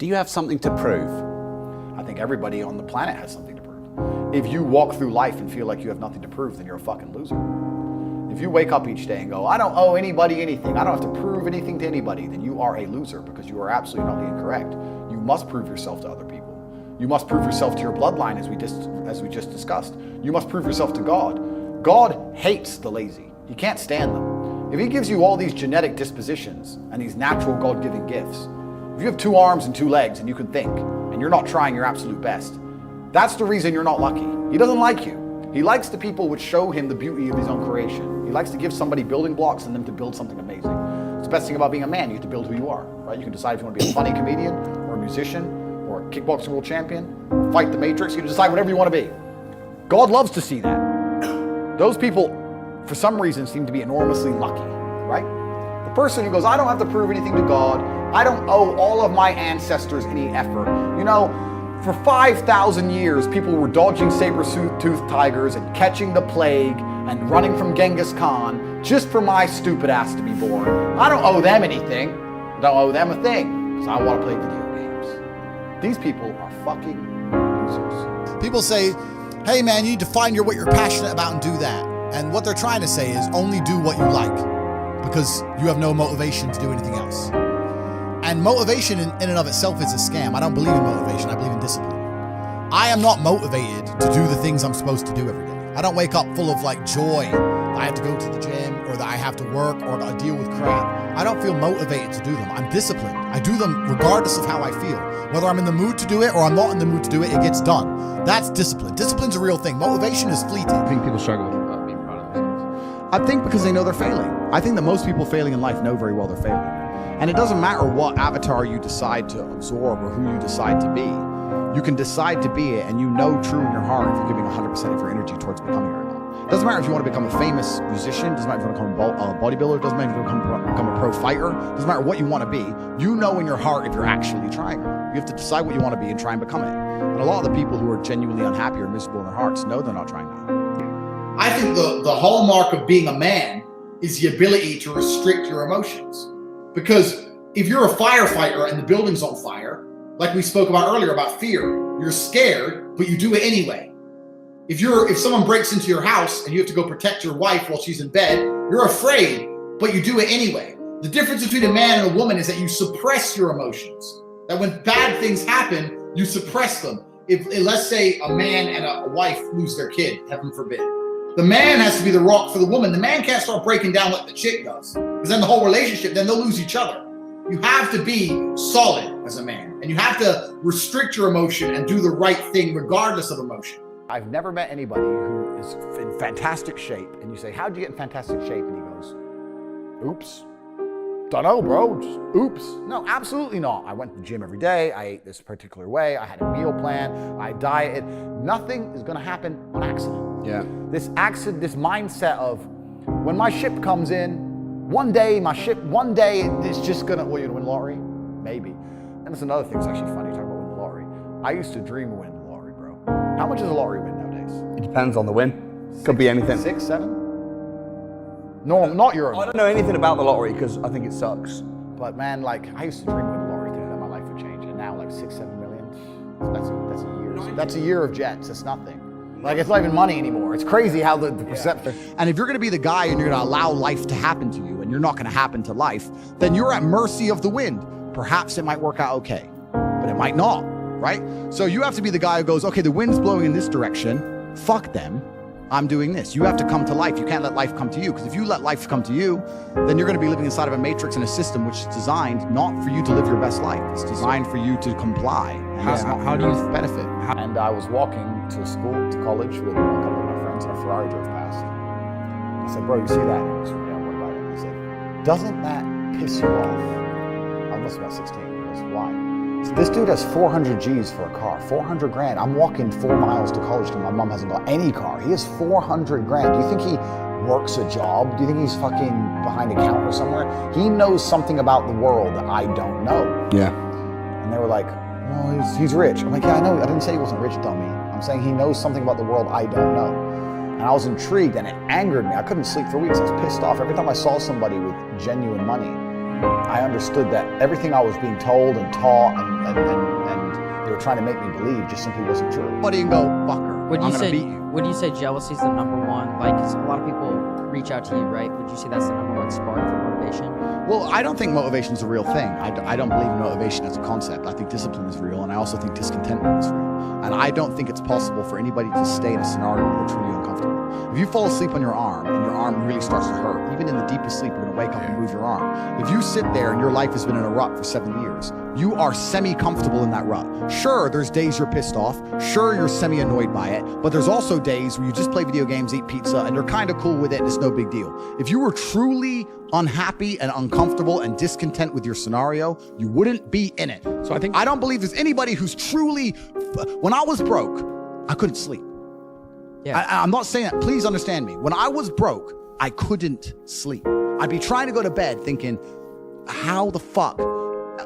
Do you have something to prove? I think everybody on the planet has something to prove. If you walk through life and feel like you have nothing to prove, then you're a fucking loser. If you wake up each day and go, I don't owe anybody anything, I don't have to prove anything to anybody, then you are a loser, because you are absolutely not incorrect. You must prove yourself to other people. You must prove yourself to your bloodline, as we just discussed. You must prove yourself to God. God hates the lazy. He can't stand them. If he gives you all these genetic dispositions and these natural God-given gifts, if you have 2 arms and 2 legs and you can think, and you're not trying your absolute best, that's the reason you're not lucky. He doesn't like you. He likes the people which show him the beauty of his own creation. He likes to give somebody building blocks and them to build something amazing. It's the best thing about being a man. You have to build who you are, right? You can decide if you want to be a funny comedian or a musician or a kickboxing world champion, or fight the Matrix. You can decide whatever you want to be. God loves to see that. Those people, for some reason, seem to be enormously lucky, right? The person who goes, I don't have to prove anything to God. I don't owe all of my ancestors any effort. You know, for 5,000 years, people were dodging saber-toothed tigers and catching the plague and running from Genghis Khan just for my stupid ass to be born. I don't owe them anything. I don't owe them a thing, because I want to play video games. These people are fucking losers. People say, hey man, you need to find what you're passionate about and do that. And what they're trying to say is only do what you like, because you have no motivation to do anything else. And motivation in and of itself is a scam. I don't believe in motivation, I believe in discipline. I am not motivated to do the things I'm supposed to do every day. I don't wake up full of like joy that I have to go to the gym or that I have to work or that I deal with crap. I don't feel motivated to do them. I'm disciplined. I do them regardless of how I feel. Whether I'm in the mood to do it or I'm not in the mood to do it, it gets done. That's discipline. Discipline's a real thing. Motivation is fleeting. I think people struggle with being proud of themselves. I think because they know they're failing. I think that most people failing in life know very well they're failing. And it doesn't matter what avatar you decide to absorb or who you decide to be. You can decide to be it, and you know true in your heart if you're giving 100% of your energy towards becoming it or not. It doesn't matter if you want to become a famous musician, it doesn't matter if you want to become a bodybuilder, it doesn't matter if you want to become a pro fighter, it doesn't matter what you want to be. You know in your heart if you're actually trying or not. You have to decide what you want to be and try and become it. And a lot of the people who are genuinely unhappy or miserable in their hearts know they're not trying now. I think the hallmark of being a man is the ability to restrict your emotions. Because if you're a firefighter and the building's on fire, like we spoke about earlier about fear, you're scared, but you do it anyway. If someone breaks into your house and you have to go protect your wife while she's in bed, you're afraid, but you do it anyway. The difference between a man and a woman is that you suppress your emotions. That when bad things happen, you suppress them. If let's say a man and a wife lose their kid, heaven forbid. The man has to be the rock for the woman. The man can't start breaking down like the chick does, because then the whole relationship, then they'll lose each other. You have to be solid as a man, and you have to restrict your emotion and do the right thing regardless of emotion. I've never met anybody who is in fantastic shape, and you say, how'd you get in fantastic shape? And he goes, oops. Dunno, bro, just oops. No, absolutely not. I went to the gym every day. I ate this particular way. I had a meal plan. I dieted. Nothing is going to happen on accident. Yeah. This mindset of when my ship comes in, one day it's just going to, well, you're going to win the lottery? Maybe. And that's another thing that's actually funny to talk about winning the lottery. I used to dream of winning the lottery, bro. How much does a lottery win nowadays? It depends on the win. Could be anything. 6, 7? No, not Euro. I don't know anything about the lottery because I think it sucks. But man, like, I used to dream of winning the lottery thinking that my life would change. And now like 6, 7 million, that's a year. That's a year of jets. It's nothing. Like, it's not even money anymore. It's crazy how the perception. And if you're going to be the guy and you're going to allow life to happen to you and you're not going to happen to life, then you're at mercy of the wind. Perhaps it might work out okay, but it might not, right? So you have to be the guy who goes, okay, the wind's blowing in this direction. Fuck them. I'm doing this. You have to come to life. You can't let life come to you, because if you let life come to you, then you're going to be living inside of a matrix and a system which is designed not for you to live your best life. It's designed for you to comply. And how do you benefit? And I was walking to school, to college with a couple of my friends, and a Ferrari drove past. I said, bro, you see that? And he goes, yeah, what about it? And I said, doesn't that piss you off? I was about 16. He goes, why? This dude has 400 G's for a car, 400 grand. I'm walking 4 miles to college and my mom hasn't got any car. He has 400 grand. Do you think he works a job? Do you think he's fucking behind a counter somewhere? He knows something about the world that I don't know. Yeah. And they were like, well, he's rich. I'm like, yeah, I know. I didn't say he wasn't rich, dummy. I'm saying he knows something about the world I don't know. And I was intrigued and it angered me. I couldn't sleep for weeks. I was pissed off. Every time I saw somebody with genuine money, I understood that everything I was being told and taught and they were trying to make me believe just simply wasn't true. Buddy and go, fucker, Would I'm you gonna say beat you. would you say jealousy is the number one? Like, 'cause a lot of people reach out to you, right? Would you say that's the number one spark for motivation? Well, I don't think motivation is a real thing. I don't believe in motivation as a concept. I think discipline is real, and I also think discontentment is real. And I don't think it's possible for anybody to stay in a scenario where they're truly uncomfortable. If you fall asleep on your arm and your arm really starts to hurt, even in the deepest sleep, you're gonna wake up and move your arm. If you sit there and your life has been in a rut for 7 years, you are semi-comfortable in that rut. Sure, there's days you're pissed off. Sure, you're semi-annoyed by it. But there's also days where you just play video games, eat pizza, and you're kind of cool with it, and it's no big deal. If you were truly unhappy and uncomfortable and discontent with your scenario, you wouldn't be in it. So I don't believe there's anybody who's truly. When I was broke, I couldn't sleep. Yeah. I'm not saying that. Please understand me. When I was broke, I couldn't sleep. I'd be trying to go to bed thinking, how the fuck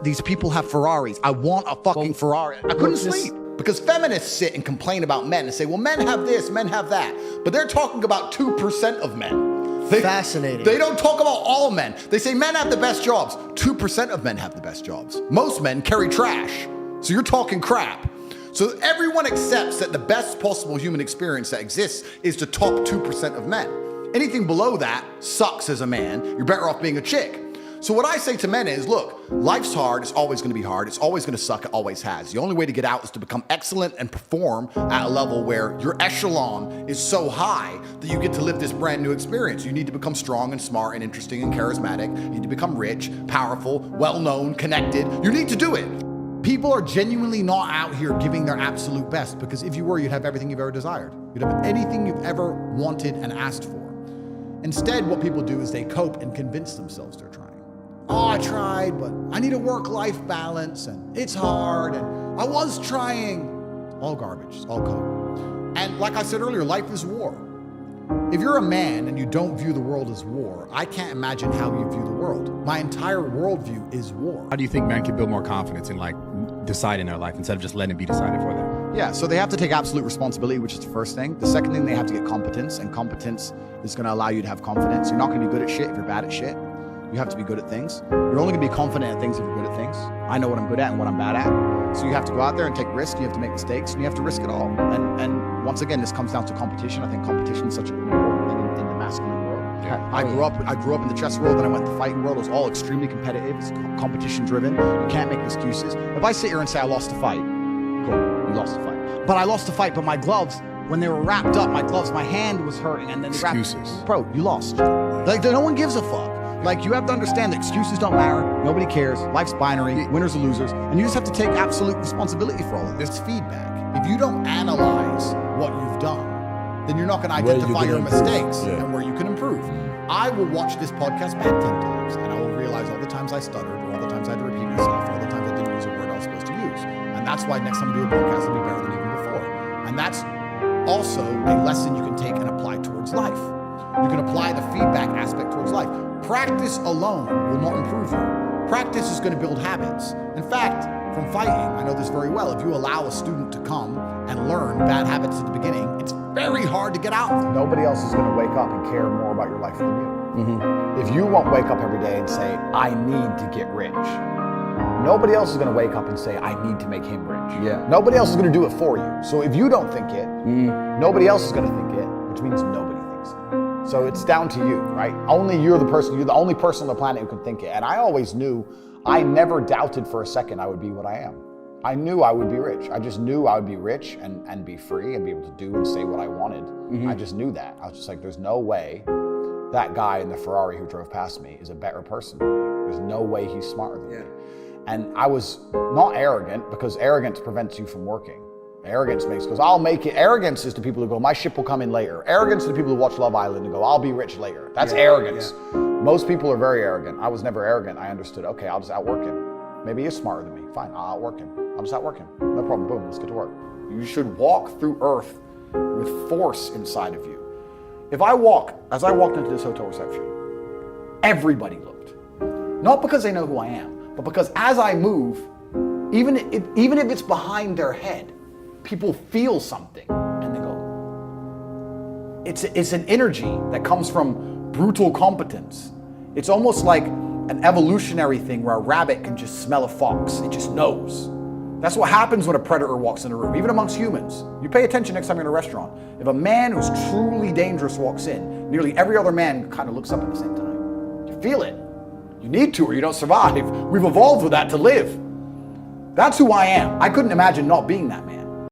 these people have Ferraris? I want a fucking Ferrari. I couldn't sleep. Because feminists sit and complain about men and say, well, men have this, men have that. But they're talking about 2% of men. Fascinating. They don't talk about all men. They say men have the best jobs. 2% of men have the best jobs. Most men carry trash. So you're talking crap. So everyone accepts that the best possible human experience that exists is the top 2% of men. Anything below that sucks as a man. You're better off being a chick. So what I say to men is, look, life's hard. It's always going to be hard. It's always going to suck. It always has. The only way to get out is to become excellent and perform at a level where your echelon is so high that you get to live this brand new experience. You need to become strong and smart and interesting and charismatic. You need to become rich, powerful, well-known, connected. You need to do it. People are genuinely not out here giving their absolute best, because if you were, you'd have everything you've ever desired. You'd have anything you've ever wanted and asked for. Instead, what people do is they cope and convince themselves they're trying. Oh, I tried, but I need a work-life balance, and it's hard, and I was trying. All garbage, it's all cope. And like I said earlier, life is war. If you're a man and you don't view the world as war, I can't imagine how you view the world. My entire worldview is war. How do you think men can build more confidence in like deciding their life instead of just letting it be decided for them? Yeah, so they have to take absolute responsibility, which is the first thing. The second thing, they have to get competence, and competence is going to allow you to have confidence. You're not going to be good at shit if you're bad at shit. You have to be good at things. You're only going to be confident at things if you're good at things. I know what I'm good at and what I'm bad at. So you have to go out there and take risks. You have to make mistakes, and you have to risk it all. And once again, this comes down to competition. I think competition is such an important thing in the masculine world. I grew up in the chess world, then I went to the fighting world. It was all extremely competitive. It's competition driven. You can't make excuses. If I sit here and say I lost a fight, cool, you lost a fight. But I lost a fight, but my gloves, when they were wrapped up, my hand was hurting, and then they wrapped. Excuses. Bro, you lost. Like, no one gives a fuck. Like, you have to understand that excuses don't matter. Nobody cares. Life's binary. Winners or losers. And you just have to take absolute responsibility for all of this. It's feedback. If you don't analyze what you've done, then you're not going to identify your mistakes and where you can improve. I will watch this podcast back 10 times, and I will realize all the times I stuttered, or all the times I had to repeat myself, or all the times I didn't use a word I was supposed to use. And that's why next time I do a podcast, it'll be better than even before. And that's also a lesson you can take and apply towards life. You can apply the feedback aspect towards life. Practice alone will not improve you. Practice is going to build habits. In fact, from fighting, I know this very well. If you allow a student to come and learn bad habits at the beginning, it's very hard to get out of them. Nobody else is going to wake up and care more about your life than you. If you won't wake up every day and say, I need to get rich, nobody else is going to wake up and say, I need to make him rich. Yeah. Nobody else is going to do it for you. So if you don't think it, nobody else is going to think it, which means nobody thinks it. So it's down to you, right? Only you're the only person on the planet who can think it. And I always knew, I never doubted for a second I would be what I am. I knew I would be rich. I just knew I would be rich and be free and be able to do and say what I wanted. I just knew that. I was just like, there's no way that guy in the Ferrari who drove past me is a better person than me. There's no way he's smarter than me. And I was not arrogant, because arrogance prevents you from working. Arrogance goes, I'll make it. Arrogance is to people who go, my ship will come in later. Arrogance is to people who watch Love Island and go, I'll be rich later. That's arrogance. Most people are very arrogant. I was never arrogant. I understood, okay, I'll just outwork him. Maybe he's smarter than me. Fine, I'll outwork him. I'll just outwork him. No problem, boom, let's get to work. You should walk through earth with force inside of you. As I walked into this hotel reception, everybody looked. Not because they know who I am, but because as I move, even if it's behind their head, people feel something and they go. It's an energy that comes from brutal competence. It's almost like an evolutionary thing where a rabbit can just smell a fox. It just knows. That's what happens when a predator walks in a room, even amongst humans. You pay attention next time you're in a restaurant. If a man who's truly dangerous walks in, nearly every other man kind of looks up at the same time. You feel it. You need to or you don't survive. We've evolved with that to live. That's who I am. I couldn't imagine not being that man.